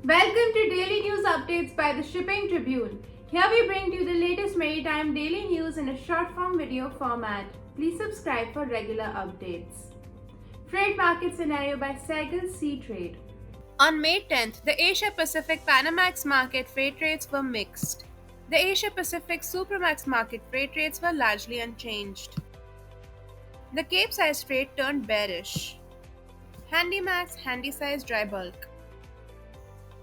Welcome to Daily News Updates by the Shipping Tribune. Here we bring to you the latest maritime daily news in a short form video format. Please subscribe for regular updates. Freight market scenario by Saigal Seatrade. On May 10th, the Asia-Pacific Panamax market freight rates were mixed. The Asia-Pacific Supramax market freight rates were largely unchanged. The Cape-size freight turned bearish. Handymax, Handysize dry bulk.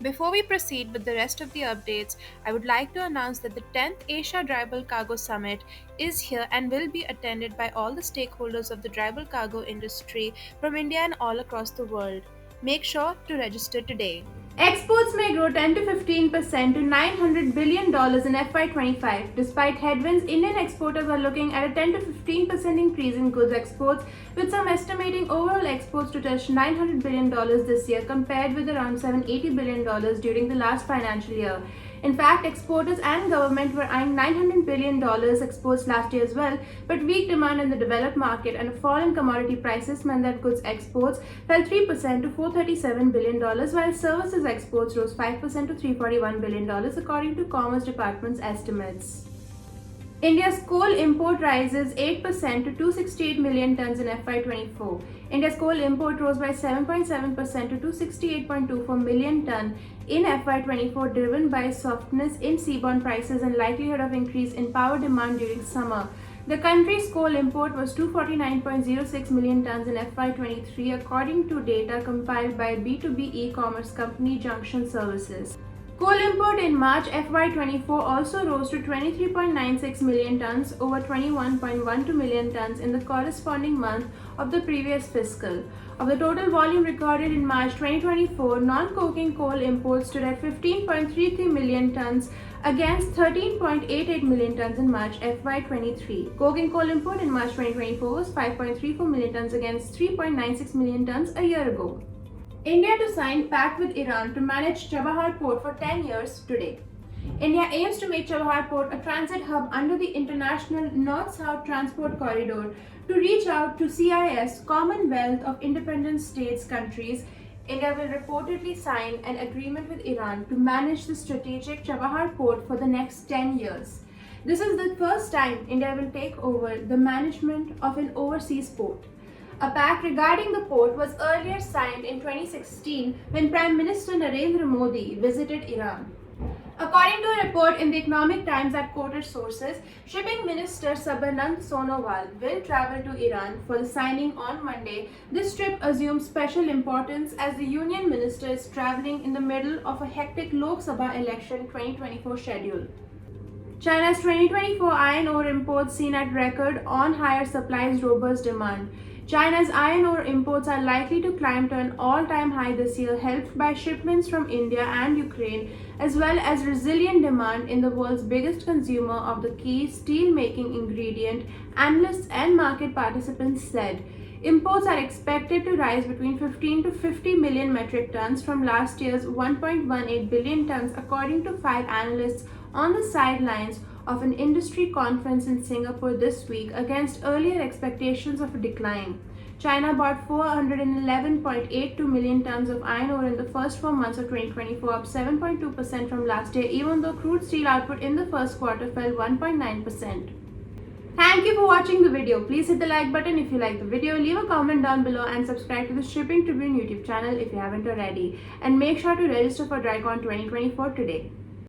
Before we proceed with the rest of the updates, I would like to announce that the 10th Asia Dry Bulk Cargo Summit is here and will be attended by all the stakeholders of the dry bulk cargo industry from India and all across the world. Make sure to register today. Exports may grow 10 to 15% to $900 billion in FY25. Despite headwinds, Indian exporters are looking at a 10 to 15% increase in goods exports, with some estimating overall exports to touch $900 billion this year compared with around $780 billion during the last financial year. In fact, exporters and government were eyeing $900 billion exports last year as well, but weak demand in the developed market and a fall in commodity prices meant that goods exports fell 3% to $437 billion, while services exports rose 5% to $341 billion, according to Commerce Department's estimates. India's coal import rises 8% to 268 million tons in FY24. India's coal import rose by 7.7% to 268.24 million tons in FY24, driven by softness in seaborne prices and likelihood of increase in power demand during summer. The country's coal import was 249.06 million tons in FY23, according to data compiled by B2B e-commerce company Junction Services. Coal import in March FY24 also rose to 23.96 million tons over 21.12 million tons in the corresponding month of the previous fiscal. Of the total volume recorded in March 2024, non-coking coal imports stood at 15.33 million tons against 13.88 million tons in March FY23. Coking coal import in March 2024 was 5.34 million tons against 3.96 million tons a year ago. India to sign pact with Iran to manage Chabahar port for 10 years today. India aims to make Chabahar port a transit hub under the international North-South Transport Corridor to reach out to CIS, Commonwealth of Independent States countries. India will reportedly sign an agreement with Iran to manage the strategic Chabahar port for the next 10 years. This is the first time India will take over the management of an overseas port. A pact regarding the port was earlier signed in 2016 when Prime Minister Narendra Modi visited Iran. According to a report in the Economic Times that quoted sources, Shipping Minister Sarbanand Sonowal will travel to Iran for the signing on Monday. This trip assumes special importance as the Union Minister is traveling in the middle of a hectic Lok Sabha election 2024 schedule. China's 2024 iron ore imports seen at record on higher supplies robust demand. China's iron ore imports are likely to climb to an all-time high this year, helped by shipments from India and Ukraine, as well as resilient demand in the world's biggest consumer of the key steel-making ingredient, analysts and market participants said. Imports are expected to rise between 15 to 50 million metric tons from last year's 1.18 billion tons, according to 5 analysts on the sidelines of an industry conference in Singapore this week against earlier expectations of a decline. China bought 411.82 million tons of iron ore in the first 4 months of 2024, up 7.2% from last year, even though crude steel output in the first quarter fell 1.9%. Thank you for watching the video. Please hit the like button if you like the video, leave a comment down below and subscribe to the Shipping Tribune YouTube channel if you haven't already. And make sure to register for DryCon 2024 today.